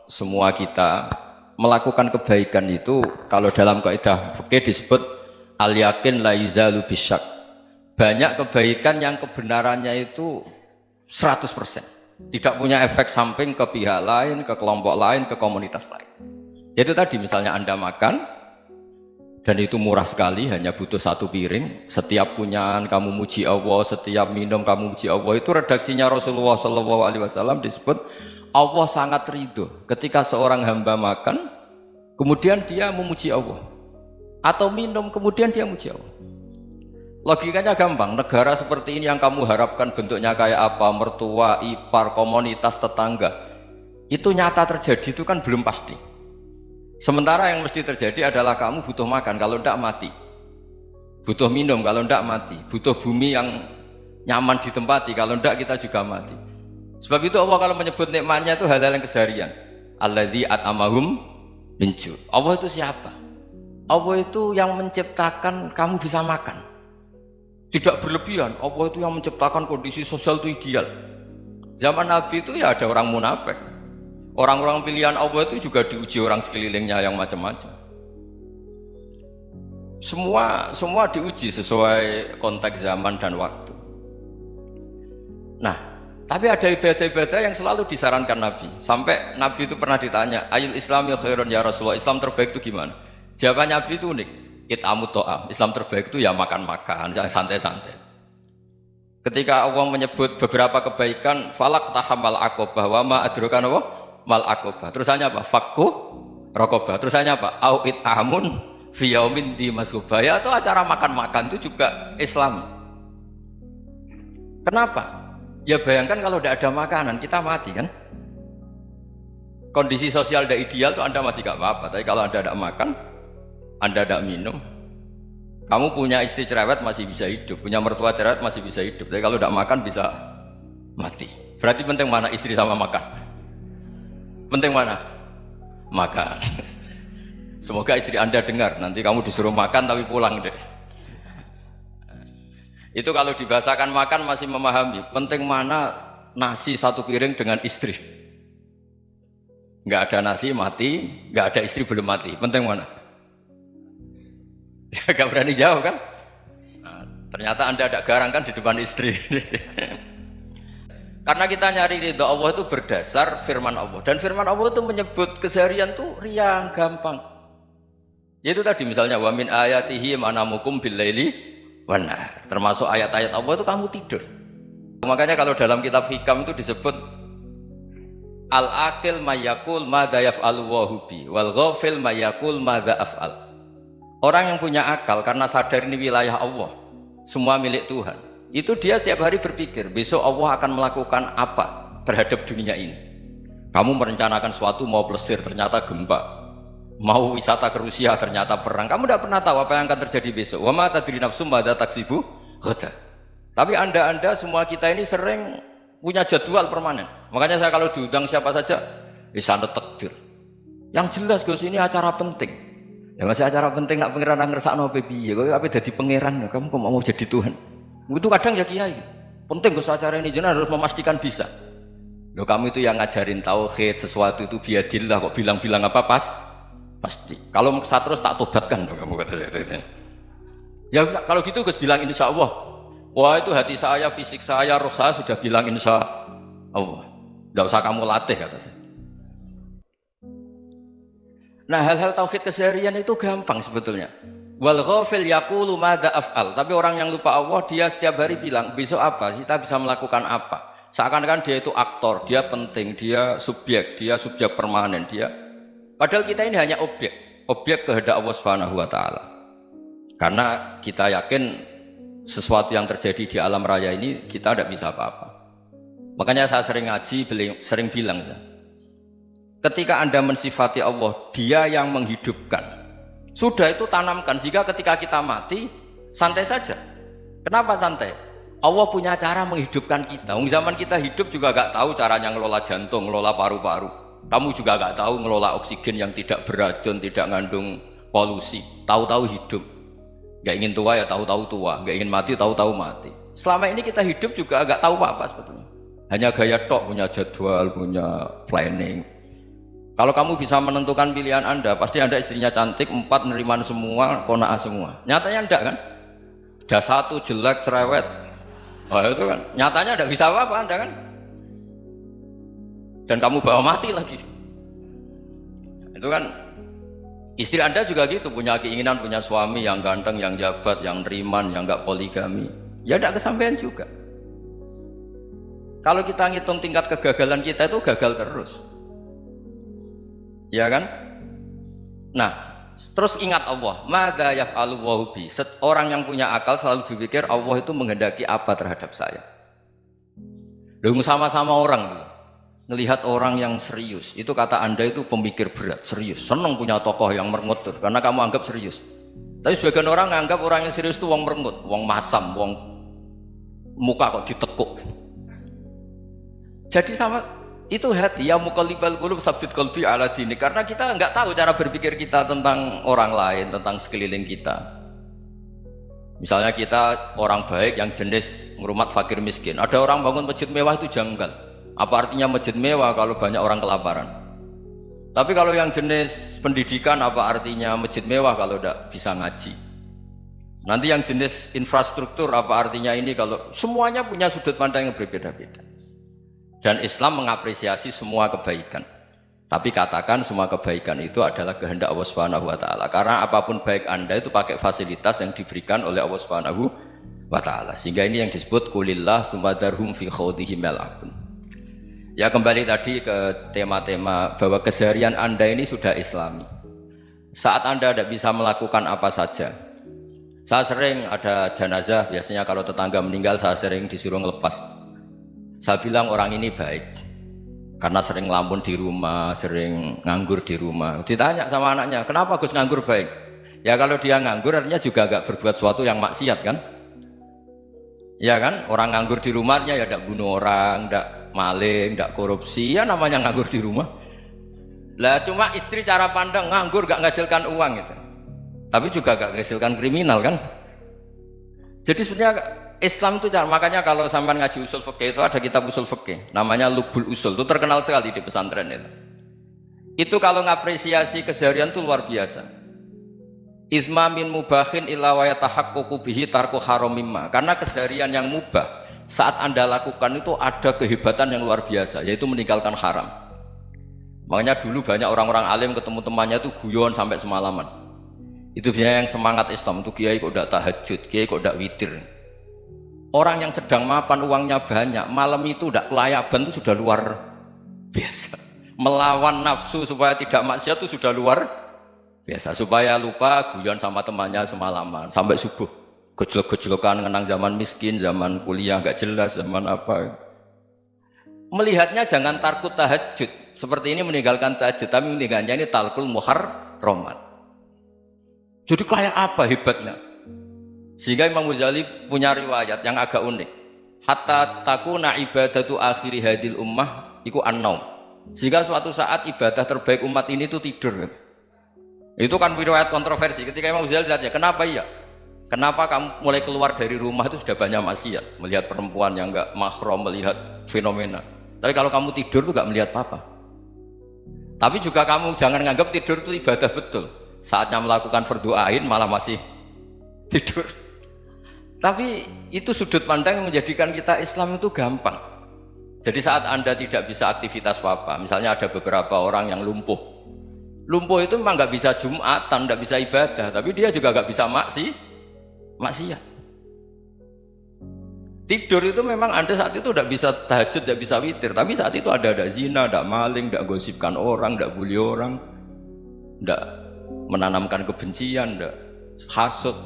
semua kita melakukan kebaikan itu kalau dalam kaidah fikih disebut al yakin la yuzalu bisyak. Banyak kebaikan yang kebenarannya itu 100%. Tidak punya efek samping ke pihak lain, ke kelompok lain, ke komunitas lain. Yaitu tadi misalnya Anda makan dan itu murah sekali, hanya butuh satu piring. Setiap punyaan kamu muji Allah, setiap minum kamu muji Allah. Itu redaksinya Rasulullah SAW disebut Allah sangat ridho ketika seorang hamba makan, kemudian dia memuji Allah. Atau minum, kemudian dia muji Allah. Logikanya gampang, negara seperti ini yang kamu harapkan bentuknya kayak apa, mertua, ipar, komunitas, tetangga, itu nyata terjadi itu kan belum pasti. Sementara yang mesti terjadi adalah kamu butuh makan, kalau tidak mati. Butuh minum, kalau tidak mati. Butuh bumi yang nyaman ditempati, kalau tidak kita juga mati. Sebab itu Allah kalau menyebut nikmatnya itu hal-hal yang keseharian. Alladzi at'amahum min ju'. Allah itu siapa? Allah itu yang menciptakan kamu bisa makan. Tidak berlebihan. Allah itu yang menciptakan kondisi sosial itu ideal. Zaman Nabi itu ya ada orang munafik. Orang-orang pilihan Allah itu juga diuji orang sekelilingnya yang macam-macam. Semua diuji sesuai konteks zaman dan waktu. Nah, tapi ada ibadah-ibadah yang selalu disarankan Nabi. Sampai Nabi itu pernah ditanya, ayul islami khairun ya Rasulullah, Islam terbaik itu gimana? Jawaban Nabi itu unik. It'amut to'am, Islam terbaik itu ya makan-makan, yang santai-santai. Ketika Allah menyebut beberapa kebaikan, falak tahamal aqobah, wa ma adrokan apa? Mal aqobah. Terusannya apa? Fakku rokobah. Terusannya apa? Au it'amun fi yaumin di masubah. Ya, atau acara makan-makan itu juga Islam. Kenapa? Ya bayangkan kalau tidak ada makanan, kita mati kan? Kondisi sosial tidak ideal tuh Anda masih gak apa-apa, tapi kalau Anda tidak makan, Anda tidak minum, kamu punya istri cerewet masih bisa hidup, punya mertua cerewet masih bisa hidup, tapi kalau tidak makan bisa mati. Berarti penting mana istri sama makan? Penting mana? Makan. Semoga istri Anda dengar, nanti kamu disuruh makan tapi pulang deh. Itu kalau dibahasakan makan masih memahami. Penting mana nasi satu piring dengan istri? Nggak ada nasi mati, nggak ada istri belum mati. Penting mana? Gak berani jawab kan? Nah, ternyata Anda ada garang kan di depan istri. Karena kita nyari ridha Allah itu berdasar firman Allah. Dan firman Allah itu menyebut keseharian itu riang, gampang. Yaitu tadi misalnya wa min ayatihi manamukum bil laili wan nahar. Termasuk ayat-ayat Allah itu kamu tidur. Makanya kalau dalam kitab hikam itu disebut al-aqil mayyakul madza yaf'alu wa hubi wal ghafil mayyakul madza af'al. Orang yang punya akal karena sadar ini wilayah Allah, semua milik Tuhan, itu dia tiap hari berpikir besok Allah akan melakukan apa terhadap dunia ini. Kamu merencanakan suatu mau plesir ternyata gempa, mau wisata ke Rusia ternyata perang. Kamu tidak pernah tahu apa yang akan terjadi besok. Wa ma tadri nafsum madza taksibu ghadan. Tapi anda semua kita ini sering punya jadwal permanen. Makanya saya kalau diundang siapa saja bisa takdir. Yang jelas Gus ini acara penting. Ya masih acara penting nak pangeran ngersakno piye? Kowe ape dadi pangeran? Kamu kok mau jadi Tuhan? Itu kadang ya kiai. Penting Gus acara ini jenengan harus memastikan bisa. Loh kamu itu yang ngajarin tauhid, sesuatu itu biadillah kok bilang-bilang apa pasti. Kalau maksa terus tak tobatkan kamu kata saya itu. Ya kalau gitu Gus bilang insya Allah. Wah itu hati saya, fisik saya, roh saya sudah bilang insya Allah. Tidak usah kamu latih kata saya. Nah hal-hal tauhid keseharian itu gampang sebetulnya. Wal ghafil yaqulu madza af'al. Tapi orang yang lupa Allah dia setiap hari bilang besok apa? Kita bisa melakukan apa? Seakan-akan dia itu aktor, dia penting, dia subjek permanen, dia. Padahal kita ini hanya objek kehendak Allah Subhanahu wa taala. Karena kita yakin sesuatu yang terjadi di alam raya ini kita tidak bisa apa-apa. Makanya saya sering ngaji, sering bilang saya. Ketika Anda mensifati Allah, dia yang menghidupkan. Sudah itu tanamkan, sehingga ketika kita mati, santai saja. Kenapa santai? Allah punya cara menghidupkan kita. Zaman kita hidup juga gak tahu caranya ngelola jantung, ngelola paru-paru. Kamu juga gak tahu ngelola oksigen yang tidak beracun, tidak mengandung polusi. Tahu-tahu hidup. Gak ingin tua ya tahu-tahu tua, gak ingin mati tahu-tahu mati. Selama ini kita hidup juga gak tahu apa-apa sebetulnya. Hanya gaya tok, punya jadwal, punya planning. Kalau kamu bisa menentukan pilihan Anda, pasti Anda istrinya cantik, 4 neriman semua, qanaah semua. Nyatanya enggak kan? Ada 1 jelek, cerewet. Oh itu kan, nyatanya enggak bisa apa-apa Anda kan? Dan kamu bawa mati lagi. Itu kan, istri Anda juga gitu, punya keinginan, punya suami yang ganteng, yang jabat, yang neriman, yang enggak poligami. Ya enggak kesampaian juga. Kalau kita ngitung tingkat kegagalan kita itu gagal terus. Ya kan? Nah, terus ingat Allah, madza yaf'alu wa bi. Orang yang punya akal selalu berpikir Allah itu menghendaki apa terhadap saya. Loh, sama-sama orang ngelihat orang yang serius, itu kata Anda itu pemikir berat, serius. Senang punya tokoh yang merengut karena kamu anggap serius. Tapi sebagian orang anggap orang yang serius itu wong merengut, wong masam, wong muka kok ditekuk. Jadi sama itu hati ya muqallibal qulub tsabbit qalbi ala dini, karena kita nggak tahu cara berpikir kita tentang orang lain, tentang sekeliling kita. Misalnya kita orang baik yang jenis ngrumat fakir miskin, ada orang bangun masjid mewah itu janggal. Apa artinya masjid mewah kalau banyak orang kelaparan? Tapi kalau yang jenis pendidikan, apa artinya masjid mewah kalau tidak bisa ngaji? Nanti yang jenis infrastruktur, apa artinya ini kalau semuanya punya sudut pandang yang berbeda-beda. Dan Islam mengapresiasi semua kebaikan. Tapi katakan semua kebaikan itu adalah kehendak Allah Subhanahu wa taala. Karena apapun baik Anda itu pakai fasilitas yang diberikan oleh Allah Subhanahu wa taala. Sehingga ini yang disebut kulillah sumadarhum fi khawdihim yal'abun. Ya kembali tadi ke tema-tema bahwa keseharian Anda ini sudah Islami. Saat Anda tidak bisa melakukan apa saja. Saya sering ada jenazah, biasanya kalau tetangga meninggal saya sering disuruh ngelepas. Saya bilang orang ini baik karena sering ngelamun di rumah, sering nganggur di rumah. Ditanya sama anaknya, kenapa Gus nganggur baik? Ya kalau dia nganggur artinya juga agak berbuat sesuatu yang maksiat kan? Ya kan, orang nganggur di rumahnya ya tidak bunuh orang, tidak maling, tidak korupsi, ya namanya nganggur di rumah. Lah cuma istri cara pandang nganggur gak menghasilkan uang gitu, tapi juga gak menghasilkan kriminal kan? Jadi sebenarnya Islam itu cara, makanya kalau sampai ngaji usul fikih itu ada kitab usul fikih namanya Lubul Usul, itu terkenal sekali di pesantren itu. Itu kalau ngapresiasi keseharian itu luar biasa. Itsma min mubahin illa wa yatahaqququ bihi tarku haramimma. Karena keseharian yang mubah saat Anda lakukan itu ada kehebatan yang luar biasa, yaitu meninggalkan haram. Makanya dulu banyak orang-orang alim ketemu temannya itu guyon sampai semalaman. Itu biasanya yang semangat Islam itu, kiai kok tidak tahajud, kiai kok tidak witir. Orang yang sedang mapan uangnya banyak, malam itu tidak kelayaban itu sudah luar biasa. Melawan nafsu supaya tidak maksiat itu sudah luar biasa. Supaya lupa guyon sama temannya semalaman sampai subuh. Gejlok-gejlokan kenang zaman miskin, zaman kuliah nggak jelas, zaman apa. Melihatnya jangan tarkut tahajud. Seperti ini meninggalkan tahajud, tapi meninggalnya ini talkul muharramat. Jadi kayak apa hebatnya? Sehingga Imam Ghazali punya riwayat yang agak unik. Hatta takuna ibadatu akhiri hadil ummah iku an-naum. Sehingga suatu saat ibadah terbaik umat ini itu tidur. Itu kan riwayat kontroversi. Ketika Imam Ghazali tanya, kenapa iya? Kenapa kamu mulai keluar dari rumah itu sudah banyak maksiat, melihat perempuan yang enggak mahram, melihat fenomena. Tapi kalau kamu tidur itu enggak melihat apa-apa. Tapi juga kamu jangan nganggap tidur itu ibadah betul. Saatnya melakukan fardu ain malah masih tidur. Tapi itu sudut pandang yang menjadikan kita Islam itu gampang. Jadi saat Anda tidak bisa aktivitas apa-apa, misalnya ada beberapa orang yang lumpuh. Lumpuh itu memang nggak bisa Jumatan, nggak bisa ibadah, tapi dia juga nggak bisa maksiat. Tidur itu memang Anda saat itu tidak bisa tahajud, tidak bisa witir, tapi saat itu ada zina, ada maling, tidak gosipkan orang, tidak bully orang, tidak menanamkan kebencian, tidak hasud.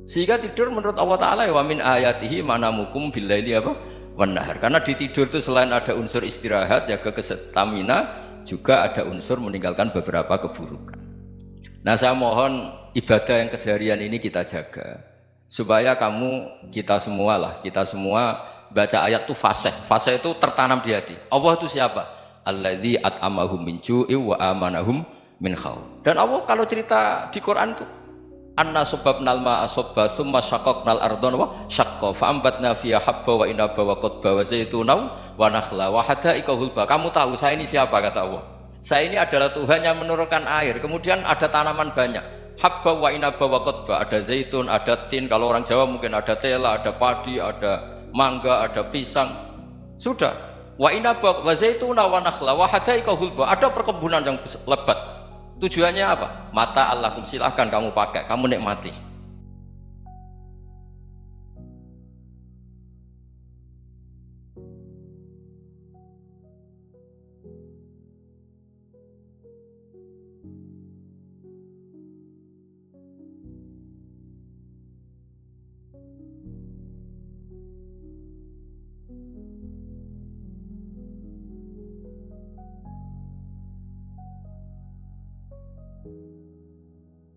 Sehingga tidur menurut Allah Ta'ala wa min ayatihi manamukum billaili apa? Wan-nahar. Karena di tidur itu selain ada unsur istirahat, jaga stamina, juga ada unsur meninggalkan beberapa keburukan. Nah saya mohon ibadah yang keseharian ini kita jaga. Supaya kita semua baca ayat itu fasih. Fasih itu tertanam di hati. Allah itu siapa? Alladzi at'amahum min ju'i wa amanahum min khauf. Dan Allah kalau cerita di Quran itu anna sababnal ma'a sabba thumma syaqaqnal ardha wa syaqqa fa ambatna fiha habba wa inaba wa qadba wa zaituna wa nakhla wa hadaika hulba. Kamu tahu saya ini siapa kata Allah? Saya ini adalah Tuhan yang menurunkan air. Kemudian ada tanaman banyak. Habba wa inaba wa qotba. Ada zaitun, ada tin. Kalau orang Jawa mungkin ada tela, ada padi, ada mangga, ada pisang. Sudah. Wa inaba wa zaituna wa nakhla wa hadaika hulba. Ada perkebunan yang lebat. Tujuannya apa? Mata Allahkum, silahkan kamu pakai, kamu nikmati.